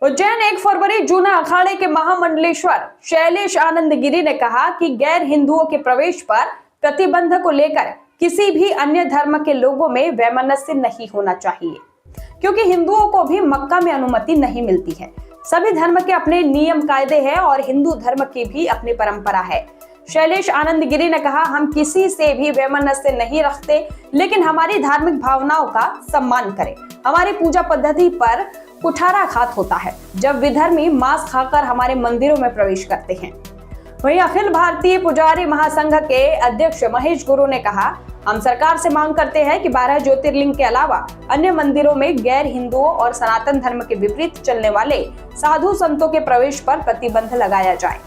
उज्जैन 1 फरवरी जूना अखाड़े के महामंडलेश्वर शैलेश आनंद गिरी ने कहा कि गैर हिंदुओं के प्रवेश पर प्रतिबंध को लेकर किसी भी अन्य धर्म के लोगों में वैमनस्य नहीं होना चाहिए, क्योंकि हिंदुओं को भी मक्का में अनुमति नहीं मिलती है। सभी धर्म के अपने नियम कायदे हैं और हिंदू धर्म की भी अपनी परंपरा है। शैलेश आनंद गिरी ने कहा, हम किसी से भी वैमनस्य नहीं रखते, लेकिन हमारी धार्मिक भावनाओं का सम्मान करें। हमारी पूजा पद्धति पर कुठाराघात होता है जब विधर्मी मांस खाकर हमारे मंदिरों में प्रवेश करते हैं। वहीं अखिल भारतीय पुजारी महासंघ के अध्यक्ष महेश गुरु ने कहा, हम सरकार से मांग करते हैं कि 12 ज्योतिर्लिंग के अलावा अन्य मंदिरों में गैर हिंदुओं और सनातन धर्म के विपरीत चलने वाले साधु संतों के प्रवेश पर प्रतिबंध लगाया जाए।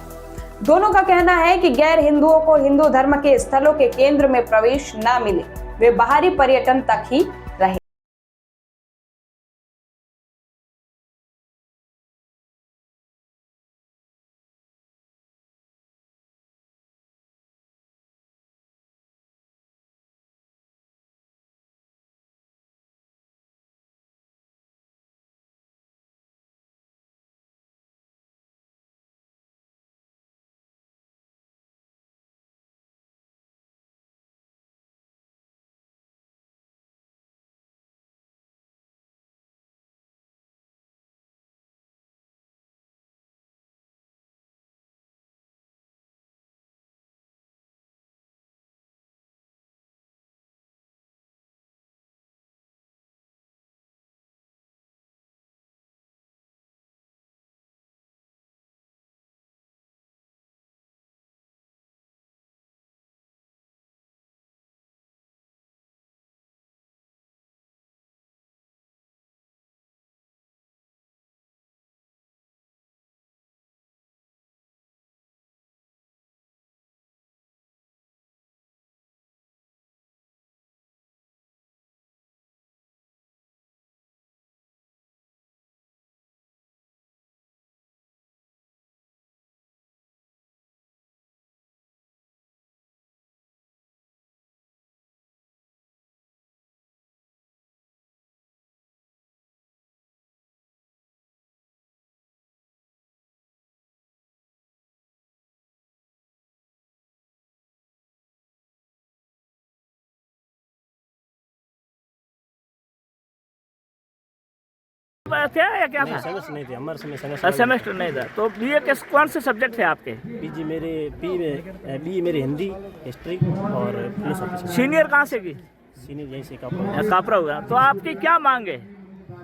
दोनों का कहना है कि गैर हिंदुओं को हिंदू धर्म के स्थलों के केंद्र में प्रवेश न मिले, वे बाहरी पर्यटन तक ही रहे। थे या क्या था? सेमेस्टर नहीं थे, हमारे समय सेमेस्टर नहीं था। तो बीए के कौन से सब्जेक्ट थे आपके? पीजी मेरे बी मेरे हिंदी, हिस्ट्री और फिलोसॉफी। सीनियर कहाँ से की? सीनियर यहीं से कापड़ा। कापरा हुआ। तो आपकी क्या मांग है?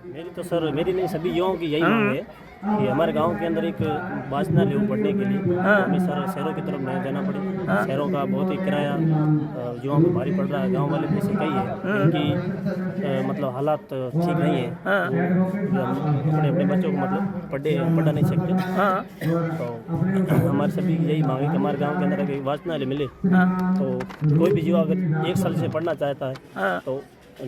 मेरी तो सर, मेरी नहीं, सभी युवाओं की यही मांग है कि हमारे गांव के अंदर एक वाचनालय हो पढ़ने के लिए हमें सर शहरों की तरफ नहीं जाना पड़े। शहरों का बहुत ही किराया युवाओं को भारी पड़ रहा है। गांव वाले जैसे कही है उनकी मतलब हालात ठीक नहीं है, अपने अपने बच्चों को मतलब पढ़ा नहीं सकते। तो हमारे सभी की यही मांग है कि हमारे गाँव के अंदर अगर वाचनालय मिले तो कोई भी युवा अगर 1 साल से पढ़ना चाहता है तो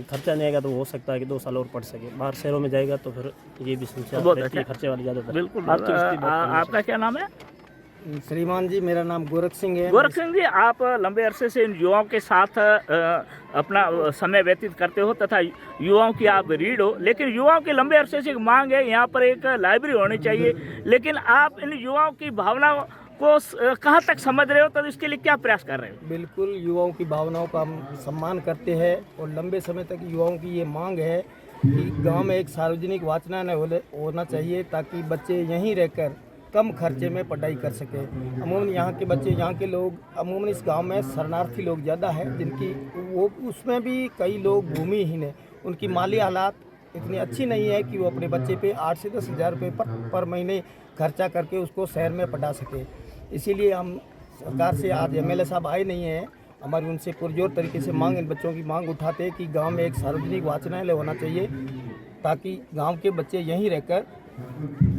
खर्चा नहीं आएगा तो हो सकता है कि 2 साल और पढ़ सके। बाहर शहरों में जाएगा तो फिर ये भी समस्या रहती है, खर्चे वाली ज़्यादा। बिल्कुल। आपका क्या नाम है? श्रीमान जी, मेरा नाम गोरख सिंह है। गोरख सिंह जी, आप लंबे अरसे से इन युवाओं के साथ अपना समय व्यतीत करते हो तथा युवाओं की आप रीढ़ हो, लेकिन युवाओं की लंबे अरसे से मांग है यहाँ पर एक लाइब्रेरी होनी चाहिए, लेकिन आप इन युवाओं की भावना को कहाँ तक समझ रहे हो, तो इसके लिए क्या प्रयास कर रहे हो? बिल्कुल, युवाओं की भावनाओं का हम सम्मान करते हैं और लंबे समय तक युवाओं की ये मांग है कि गांव में एक सार्वजनिक वाचनालय होना चाहिए ताकि बच्चे यहीं रहकर कम खर्चे में पढ़ाई कर सके। अमूमन यहाँ के बच्चे, यहाँ के लोग, अमूमन इस गांव में शरणार्थी लोग ज़्यादा हैं जिनकी वो, उसमें भी कई लोग भूमिहीन हैं। उनकी माली हालात इतनी अच्छी नहीं है कि वो अपने बच्चे पे 8 से 10 हज़ार रुपये पर महीने खर्चा करके उसको शहर में पढ़ा सके। इसीलिए हम सरकार से, आज एमएलए साहब आए नहीं हैं, हमारी उनसे पुरजोर तरीके से मांग, इन बच्चों की मांग उठाते हैं कि गांव में एक सार्वजनिक वाचनालय होना चाहिए ताकि गांव के बच्चे यहीं रहकर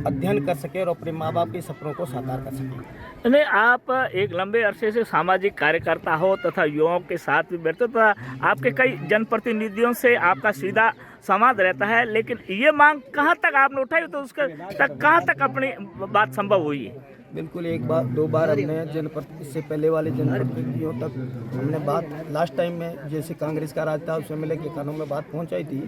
अध्ययन कर सके और अपने माँ बाप के सपनों को साकार कर सके। नहीं, आप एक लंबे अरसे से सामाजिक कार्यकर्ता हो तथा युवाओं के साथ भी बैठते हो, तो आपके कई जनप्रतिनिधियों से आपका सीधा संवाद रहता है, लेकिन ये मांग कहाँ तक आपने उठाई, तो उसके तक कहाँ तक अपनी बात संभव हुई है? बिल्कुल, एक बार 2 बार हमने इससे पहले वाले जनप्रतिनिधियों तक हमने बात, लास्ट टाइम में जैसे कांग्रेस का राज था उस एमएलए के कानों में बात पहुंचाई थी।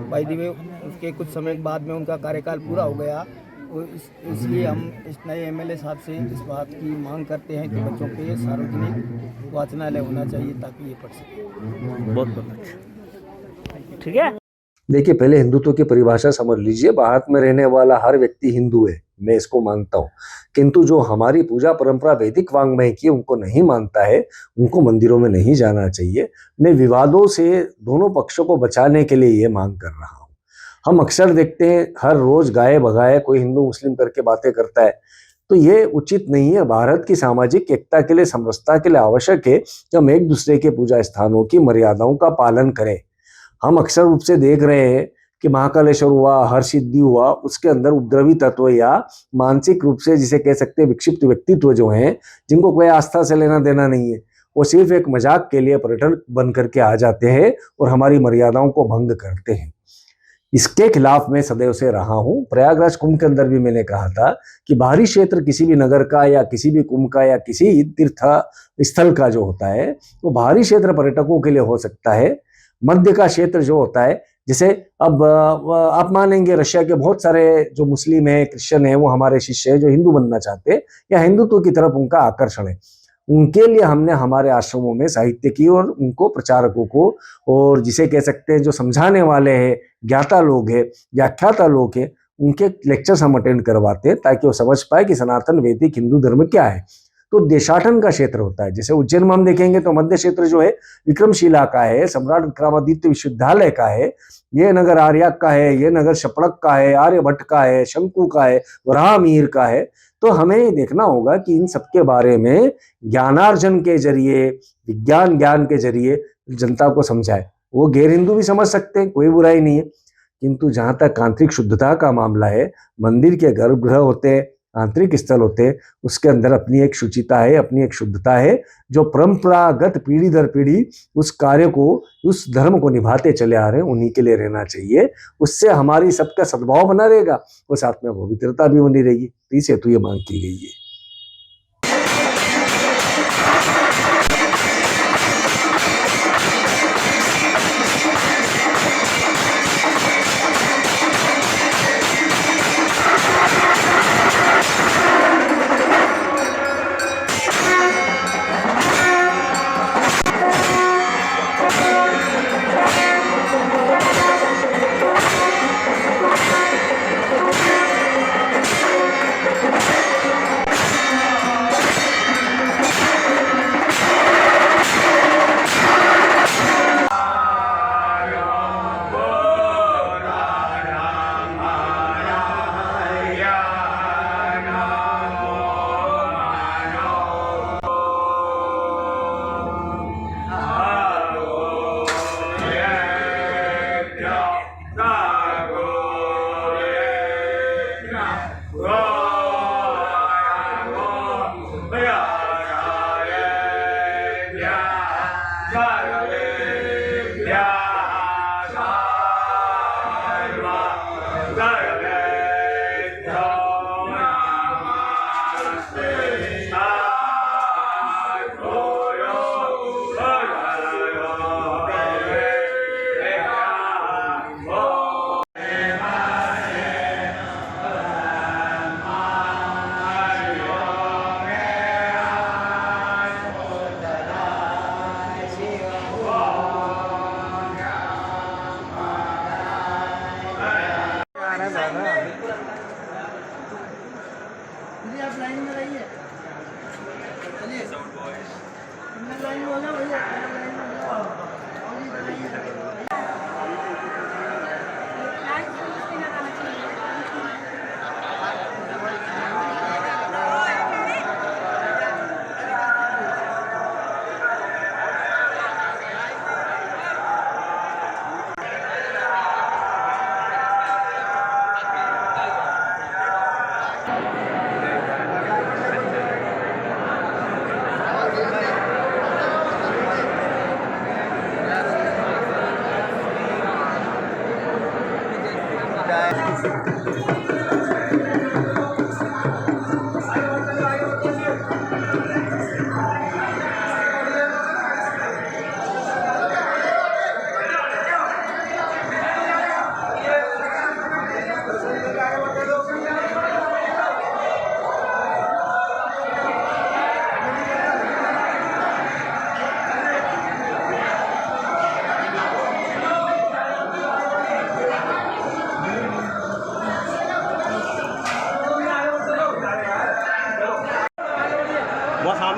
बाय द वे उसके कुछ समय बाद में उनका कार्यकाल पूरा हो गया और इसलिए हम इस नए एमएलए साहब से इस बात की मांग करते हैं कि बच्चों के सार्वजनिक वाचनालय होना चाहिए ताकि ये पढ़ सकें। बहुत बहुत अच्छा, ठीक है। देखिए, पहले हिंदुत्व की परिभाषा समझ लीजिए। भारत में रहने वाला हर व्यक्ति हिंदू है, मैं इसको मानता हूँ। किंतु जो हमारी पूजा परंपरा वैदिक वांग्मय की उनको नहीं मानता है, उनको मंदिरों में नहीं जाना चाहिए। मैं विवादों से दोनों पक्षों को बचाने के लिए ये मांग कर रहा हूँ। हम अक्सर देखते हैं हर रोज गाए भगाए कोई हिंदू मुस्लिम करके बातें करता है, तो ये उचित नहीं है। भारत की सामाजिक एकता के लिए, समरसता के लिए आवश्यक है कि हम एक दूसरे के पूजा स्थानों की मर्यादाओं का पालन करें। हम अक्सर रूप से देख रहे हैं कि महाकालेश्वर हुआ, हरसिद्धि हुआ, उसके अंदर उपद्रवी तत्व या मानसिक रूप से जिसे कह सकते हैं विक्षिप्त व्यक्तित्व जो हैं, जिनको कोई आस्था से लेना देना नहीं है, वो सिर्फ एक मजाक के लिए पर्यटन बन करके आ जाते हैं और हमारी मर्यादाओं को भंग करते हैं। इसके खिलाफ मैं सदैव से रहा हूं। प्रयागराज कुंभ के अंदर भी मैंने कहा था कि बाहरी क्षेत्र किसी भी नगर का या किसी भी कुंभ का या किसी तीर्थ स्थल का जो होता है, वो बाहरी क्षेत्र पर्यटकों के लिए हो सकता है। मध्य का क्षेत्र जो होता है, जैसे अब आप मानेंगे रशिया के बहुत सारे जो मुस्लिम है, क्रिश्चियन है, वो हमारे शिष्य है जो हिंदू बनना चाहते हैं या हिंदुत्व की तरफ उनका आकर्षण है। उनके लिए हमने हमारे आश्रमों में साहित्य की और उनको प्रचारकों को और जिसे कह सकते हैं जो समझाने वाले हैं, ज्ञाता लोग हैं, व्याख्याता लोग हैं, उनके लेक्चर्स हम अटेंड करवाते हैं ताकि वो समझ पाए कि सनातन वैदिक हिंदू धर्म क्या है। तो देशाटन का क्षेत्र होता है, जैसे उज्जैन में हम देखेंगे तो मध्य क्षेत्र जो है विक्रमशिला का है, सम्राट विक्रमादित्य विश्वविद्यालय का है, ये नगर आर्या का है, ये नगर शपड़क का है, आर्यभट्ट का है, शंकु का है, वराहमीर का है। तो हमें देखना होगा कि इन सबके बारे में ज्ञानार्जन के जरिए, विज्ञान ज्ञान के जरिए जनता को समझाए। वो गैर हिंदू भी समझ सकते हैं, कोई बुराई नहीं है। किंतु जहां तक आंतरिक शुद्धता का मामला है, मंदिर के गर्भगृह होते हैं, आंतरिक स्थल होते हैं, उसके अंदर अपनी एक शुचिता है, अपनी एक शुद्धता है, जो परंपरागत पीढ़ी दर पीढ़ी उस कार्य को, उस धर्म को निभाते चले आ रहे हैं, उन्हीं के लिए रहना चाहिए। उससे हमारी सबका सद्भाव बना रहेगा और साथ में पवित्रता भी बनी रहेगी। इस हेतु ये मांग की गई है।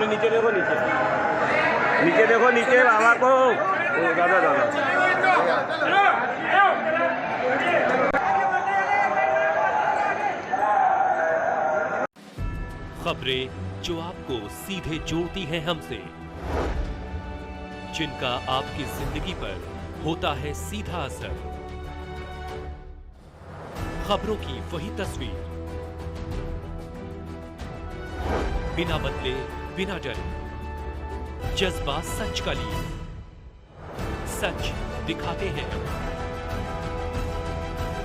सामने नीचे देखो, नीचे नीचे देखो, नीचे बाबा को दादा दादा खबरें जो आपको सीधे जोड़ती हैं हमसे, जिनका आपकी जिंदगी पर होता है सीधा असर, खबरों की वही तस्वीर, बिना बदले बिना डरे, जज्बा सच का लिए, सच दिखाते हैं।